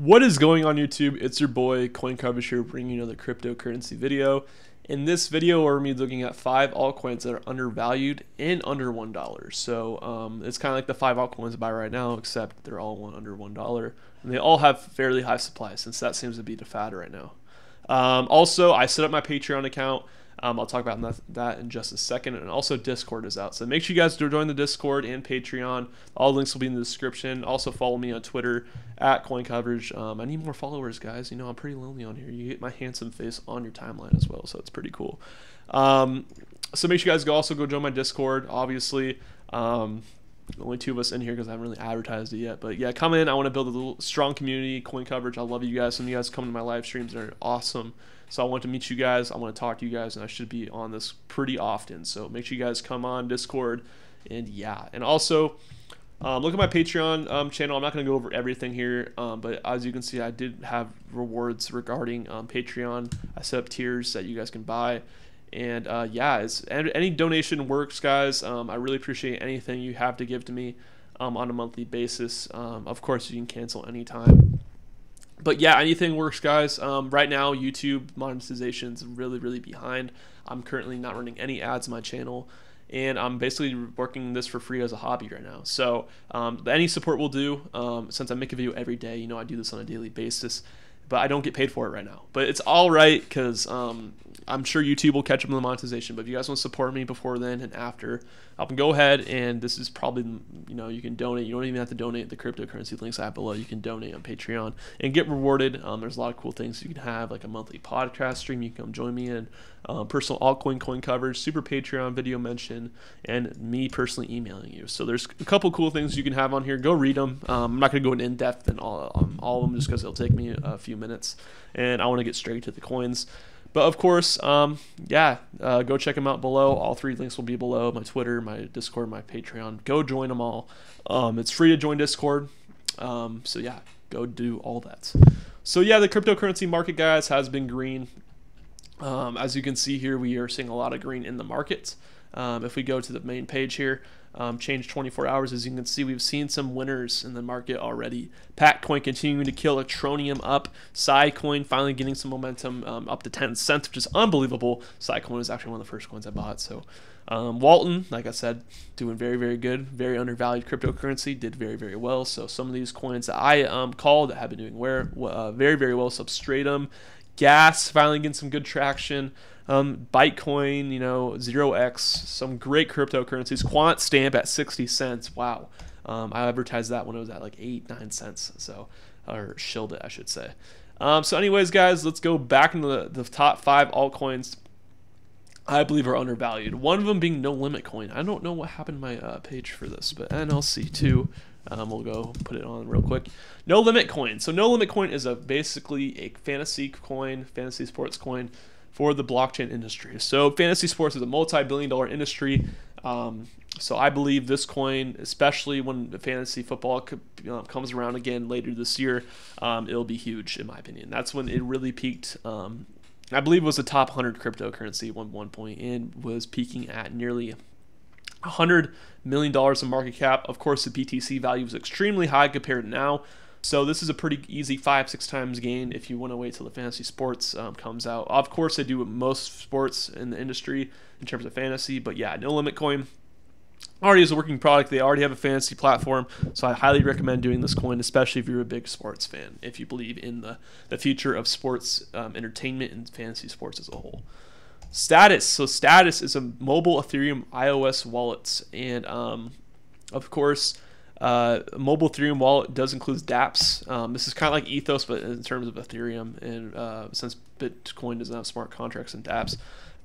What is going on YouTube? It's your boy CoinCoverage here bringing you another cryptocurrency video. In this video, we're going to be looking at 5 altcoins that are undervalued and under $1. So it's kind of like the 5 altcoins I buy right now, except they're all under $1. And they all have fairly high supply since that seems to be the fad right now. Also, I set up my Patreon account. I'll talk about that in just a second. And also Discord is out. So make sure you guys do join the Discord and Patreon. All links will be in the description. Also follow me on Twitter at CoinCoverage. I need more followers, guys. You know, I'm pretty lonely on here. You get my handsome face on your timeline as well. So it's pretty cool. So make sure you guys also go join my Discord, obviously. Only 2 of us in here because I haven't really advertised it yet. But yeah, come in. I want to build a little strong community. CoinCoverage. I love you guys. Some of you guys come to my live streams. They're awesome. So I want to meet you guys. I want to talk to you guys, and I should be on this pretty often. So make sure you guys come on Discord, and yeah. And also, look at my Patreon channel. I'm not going to go over everything here, but as you can see, I did have rewards regarding Patreon. I set up tiers that you guys can buy. And yeah, any donation works, guys. I really appreciate anything you have to give to me on a monthly basis. Of course, you can cancel anytime. But yeah, anything works, guys. Right now, YouTube monetization is really behind. I'm currently not running any ads on my channel, and I'm basically working this for free as a hobby right now. So any support will do. Since I make a video every day, you know, I do this on a daily basis, but I don't get paid for it right now. But it's all right because I'm sure YouTube will catch up on the monetization. But if you guys want to support me before then and after, I can go ahead, and this is probably, you know, you can donate. You don't even have to donate the cryptocurrency links I have below. You can donate on Patreon and get rewarded. There's a lot of cool things you can have, like a monthly podcast stream you can come join me in, personal altcoin coin coverage, super Patreon video mention, and me personally emailing you. So there's a couple cool things you can have on here. Go read them. I'm not going to go in depth in all of them just because it'll take me a few minutes, and I want to get straight to the coins. But of course, yeah, go check them out below. All 3 links will be below: my Twitter, my Discord, my Patreon. Go join them all. It's free to join Discord. So yeah, go do all that. So yeah, the cryptocurrency market, guys, has been green. As you can see here, we are seeing a lot of green in the market. If we go to the main page here, change 24 hours, as you can see, we've seen some winners in the market already. Patcoin continuing to kill, Electronium up, Coin finally getting some momentum, up to 10 cents, which is unbelievable. Coin is actually one of the first coins I bought. So Walton, like I said, doing very good. Very undervalued cryptocurrency, did very well. So some of these coins that I called that have been doing very well. Substratum, Gas finally getting some good traction. Bytecoin, you know, 0x, some great cryptocurrencies. Quant Stamp at 60 cents. Wow. I advertised that when it was at like 8-9 cents. So, or shilled it, I should say. So anyways, guys, let's go back into the top 5 altcoins I believe are undervalued. One of them being No Limit Coin. I don't know what happened to my page for this, but NLC2. We'll go put it on real quick. No Limit Coin. So No Limit Coin is basically a fantasy coin, fantasy sports coin for the blockchain industry. So fantasy sports is a multi-billion-dollar industry. So I believe this coin, especially when the fantasy football comes around again later this year, it'll be huge in my opinion. That's when it really peaked. I believe it was a top 100 cryptocurrency at one point and was peaking at nearly $100 million in market cap. Of course, the BTC value is extremely high compared to now. So this is a pretty easy 5-6 times gain if you want to wait till the fantasy sports comes out. Of course, they do with most sports in the industry in terms of fantasy. But yeah, No Limit Coin already is a working product. They already have a fantasy platform. So I highly recommend doing this coin, especially if you're a big sports fan, if you believe in the future of sports entertainment and fantasy sports as a whole. Status. So Status is a mobile Ethereum iOS wallet. And of course, mobile Ethereum wallet does include dApps. This is kind of like Ethos, but in terms of Ethereum, and since Bitcoin doesn't have smart contracts and dApps,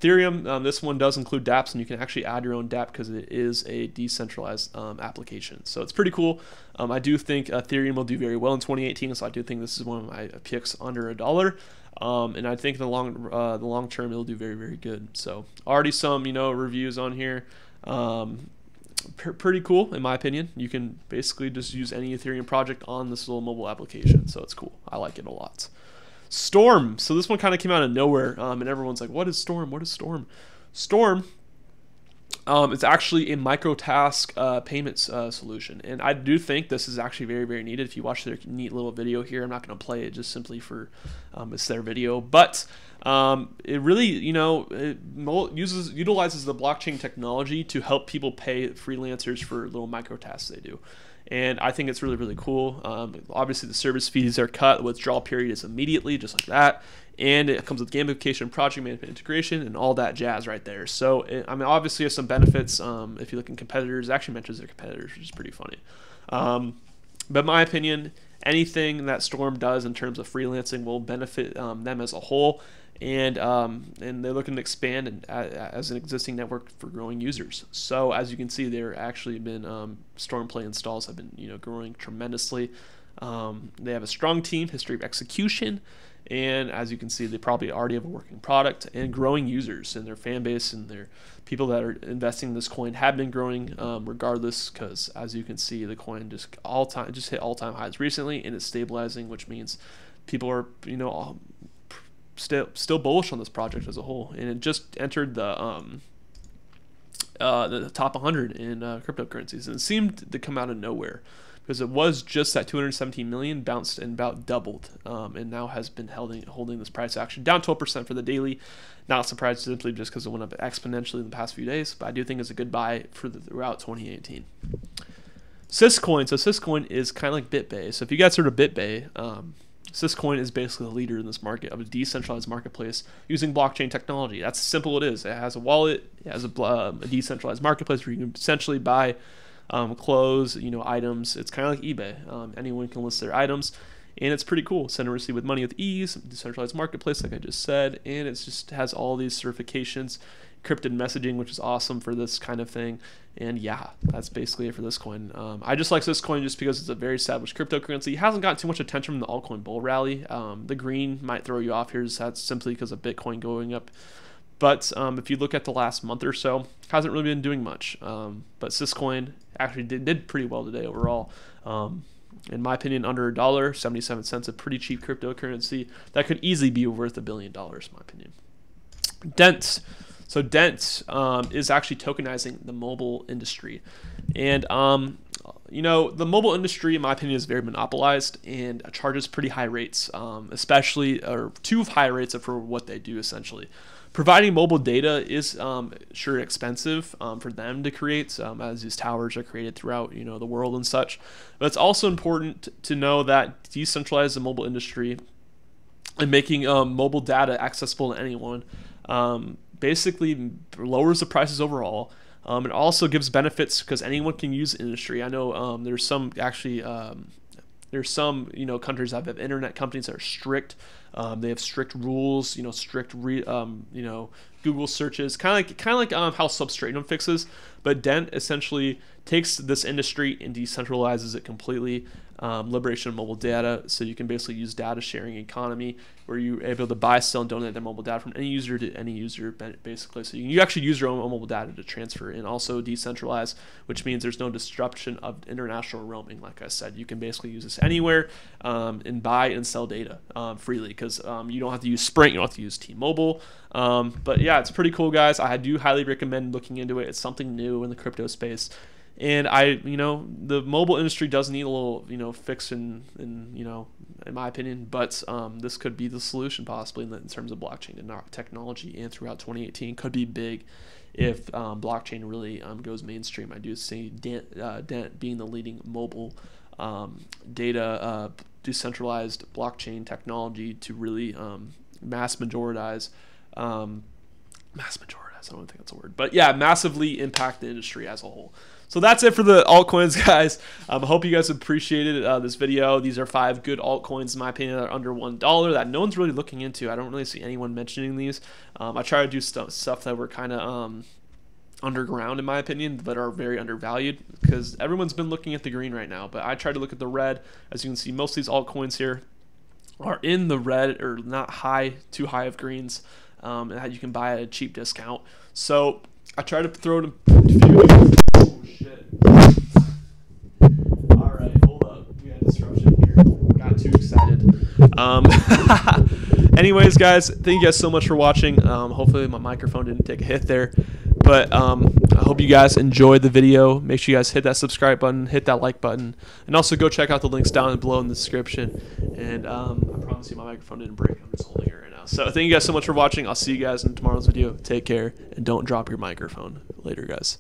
Ethereum, this one does include dApps, and you can actually add your own dApp because it is a decentralized application. So it's pretty cool. I do think Ethereum will do very well in 2018, so I do think this is one of my picks under $1. And I think in the long term it'll do very good. So already some, you know, reviews on here. Pretty cool in my opinion. You can basically just use any Ethereum project on this little mobile application, so it's cool. I like it a lot. Storm. So this one kind of came out of nowhere, and everyone's like, what is Storm? What is Storm? Storm It's actually a microtask payments solution, and I do think this is actually very, very needed. If you watch their neat little video here, I'm not going to play it just simply for it's their video, but it really, it utilizes the blockchain technology to help people pay freelancers for little microtasks they do. And I think it's really, really cool. Obviously, the service fees are cut. The withdrawal period is immediately, just like that. And it comes with gamification, project management, integration, and all that jazz right there. So, obviously, there's some benefits. If you look in competitors, it actually mentions their competitors, which is pretty funny. But in my opinion, anything that Storm does in terms of freelancing will benefit them as a whole. And they're looking to expand as an existing network for growing users. So as you can see, there actually been Storm Play installs have been growing tremendously. They have a strong team, history of execution, and as you can see, they probably already have a working product and growing users, and their fan base and their people that are investing in this coin have been growing regardless, because as you can see, the coin just hit all-time highs recently, and it's stabilizing, which means people are still bullish on this project as a whole, and it just entered the top 100 in cryptocurrencies, and it seemed to come out of nowhere because it was just at 217 million, bounced and about doubled, and now has been holding this price action down 12% for the daily. Not surprised simply just because it went up exponentially in the past few days, but I do think it's a good buy for throughout 2018. Syscoin. So Syscoin is kind of like BitBay. So if you guys heard of BitBay, Syscoin is basically the leader in this market of a decentralized marketplace using blockchain technology. That's how simple it is. It has a wallet, it has a decentralized marketplace where you can essentially buy clothes, items. It's kind of like eBay. Anyone can list their items, and it's pretty cool. Send and receive with money with ease, decentralized marketplace, like I just said, and it just has all these certifications, encrypted messaging, which is awesome for this kind of thing. And yeah, that's basically it for this coin. I just like this coin just because it's a very established cryptocurrency. It hasn't gotten too much attention from the altcoin bull rally. The green might throw you off here. That's simply because of Bitcoin going up. But if you look at the last month or so, hasn't really been doing much. But Syscoin actually did pretty well today overall. In my opinion, under $1, 77 cents, a pretty cheap cryptocurrency that could easily be worth $1 billion, in my opinion. Dent. So Dent is actually tokenizing the mobile industry. And, the mobile industry, in my opinion, is very monopolized and charges pretty high rates, or too high rates for what they do, essentially. Providing mobile data is sure expensive for them to create, as these towers are created throughout the world and such. But it's also important to know that decentralize the mobile industry and making mobile data accessible to anyone basically lowers the prices overall. It also gives benefits because anyone can use the industry. I know there's some countries that have internet companies that are strict. They have strict rules, strict Google searches, kind of like how Substratum fixes. But Dent essentially takes this industry and decentralizes it completely. Liberation of mobile data, so you can basically use data sharing economy where you're able to buy, sell, and donate their mobile data from any user to any user, basically. So you actually use your own mobile data to transfer, and also decentralize, which means there's no disruption of international roaming. Like I said, you can basically use this anywhere and buy and sell data freely because you don't have to use Sprint, you don't have to use T-Mobile. But yeah, it's pretty cool, guys. I do highly recommend looking into it. It's something new in the crypto space. And the mobile industry does need a little, fix in my opinion, but this could be the solution possibly in terms of blockchain and technology, and throughout 2018 could be big if blockchain really goes mainstream. I do see Dent being the leading mobile data decentralized blockchain technology to really mass majoritize. I don't think that's a word, but yeah, massively impact the industry as a whole. So that's it for the altcoins, guys. I hope you guys appreciated this video. These are 5 good altcoins, in my opinion, that are under $1 that no one's really looking into. I don't really see anyone mentioning these. I try to do stuff that were kind of underground, in my opinion, but are very undervalued because everyone's been looking at the green right now. But I try to look at the red. As you can see, most of these altcoins here are in the red or not too high of greens that you can buy at a cheap discount. So I try to throw it in. Oh shit. Alright, hold up. We had disruption here. Got too excited. Anyways, guys, thank you guys so much for watching. Hopefully my microphone didn't take a hit there. But I hope you guys enjoyed the video. Make sure you guys hit that subscribe button, hit that like button, and also go check out the links down below in the description. And I promise you my microphone didn't break. I'm just holding it right now. So thank you guys so much for watching. I'll see you guys in tomorrow's video. Take care, and don't drop your microphone. Later, guys.